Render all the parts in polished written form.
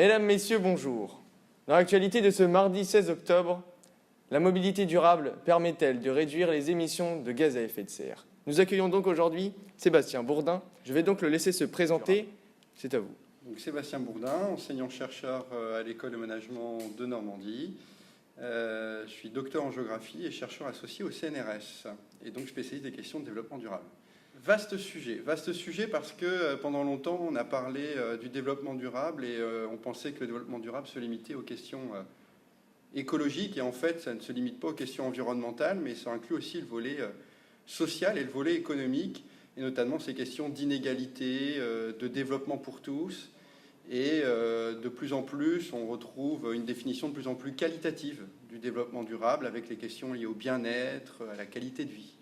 Mesdames, Messieurs, bonjour. Dans l'actualité de ce mardi 16 octobre, la mobilité durable permet-elle de réduire les émissions de gaz à effet de serre? Nous accueillons donc aujourd'hui Sébastien Bourdin. Je vais donc le laisser se présenter. C'est à vous. Donc, Sébastien Bourdin, enseignant-chercheur à l'École de management de Normandie. Je suis docteur en géographie et chercheur associé au CNRS, et donc spécialiste des questions de développement durable. Vaste sujet parce que pendant longtemps on a parlé du développement durable et on pensait que le développement durable se limitait aux questions écologiques, et en fait ça ne se limite pas aux questions environnementales, mais ça inclut aussi le volet social et le volet économique, et notamment ces questions d'inégalité, de développement pour tous. Et de plus en plus, on retrouve une définition de plus en plus qualitative du développement durable, avec les questions liées au bien-être, à la qualité de vie.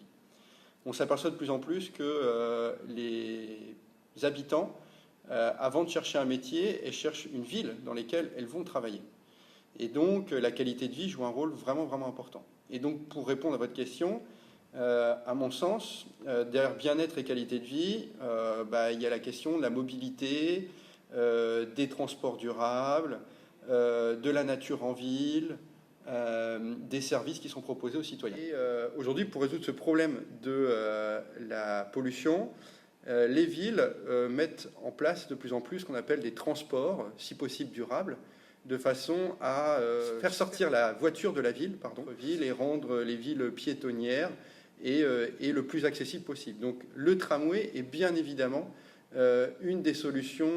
On s'aperçoit de plus en plus que les habitants, avant de chercher un métier, cherchent une ville dans laquelle elles vont travailler. Et donc, la qualité de vie joue un rôle vraiment, vraiment important. Et donc, pour répondre à votre question, à mon sens, derrière bien-être et qualité de vie, il y a la question de la mobilité, des transports durables, de la nature en ville, des services qui sont proposés aux citoyens. Et aujourd'hui, pour résoudre ce problème de la pollution, les villes mettent en place de plus en plus ce qu'on appelle des transports, si possible durables, de façon à faire sortir la voiture de la ville, et rendre les villes piétonnières et le plus accessible possible. Donc le tramway est bien évidemment une des solutions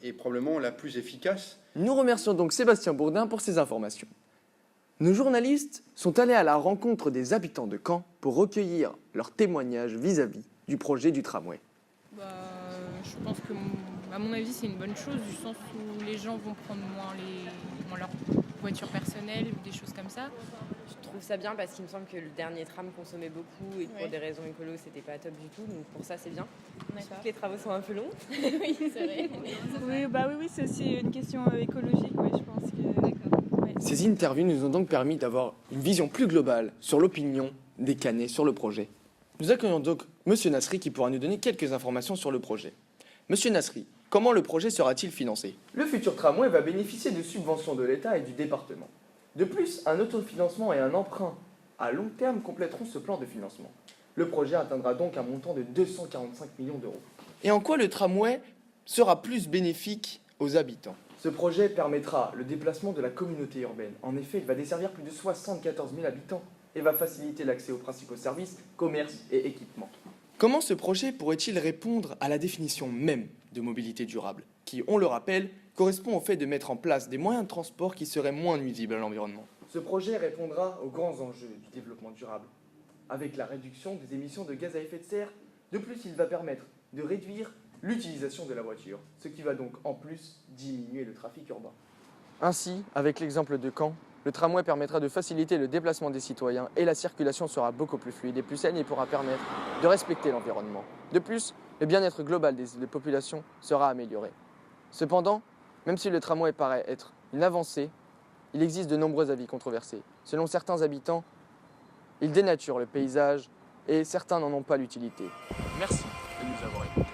et probablement la plus efficace. Nous remercions donc Sébastien Bourdin pour ces informations. Nos journalistes sont allés à la rencontre des habitants de Caen pour recueillir leurs témoignages vis-à-vis du projet du tramway. Je pense que, à mon avis, c'est une bonne chose, du sens où les gens vont prendre moins leur voiture personnelle ou des choses comme ça. Je trouve ça bien parce qu'il me semble que le dernier tram consommait beaucoup et pour des raisons écolo, c'était pas top du tout. Donc pour ça, c'est bien. Surtout que les travaux sont un peu longs. Oui, c'est vrai. Oui, c'est aussi une question écologique, je pense que... D'accord. Ces interviews nous ont donc permis d'avoir une vision plus globale sur l'opinion des Canets sur le projet. Nous accueillons donc Monsieur Nasri qui pourra nous donner quelques informations sur le projet. Monsieur Nasri, comment le projet sera-t-il financé? Le futur tramway va bénéficier de subventions de l'État et du département. De plus, un autofinancement et un emprunt à long terme compléteront ce plan de financement. Le projet atteindra donc un montant de 245 millions d'euros. Et en quoi le tramway sera plus bénéfique aux habitants? Ce projet permettra le déplacement de la communauté urbaine. En effet, il va desservir plus de 74 000 habitants et va faciliter l'accès aux principaux services, commerces et équipements. Comment ce projet pourrait-il répondre à la définition même de mobilité durable, qui, on le rappelle, correspond au fait de mettre en place des moyens de transport qui seraient moins nuisibles à l'environnement? Ce projet répondra aux grands enjeux du développement durable, avec la réduction des émissions de gaz à effet de serre. De plus, il va permettre de réduire l'utilisation de la voiture, ce qui va donc en plus diminuer le trafic urbain. Ainsi, avec l'exemple de Caen, le tramway permettra de faciliter le déplacement des citoyens et la circulation sera beaucoup plus fluide et plus saine et pourra permettre de respecter l'environnement. De plus, le bien-être global des populations sera amélioré. Cependant, même si le tramway paraît être une avancée, il existe de nombreux avis controversés. Selon certains habitants, il dénature le paysage et certains n'en ont pas l'utilité. Merci de nous avoir écoutés.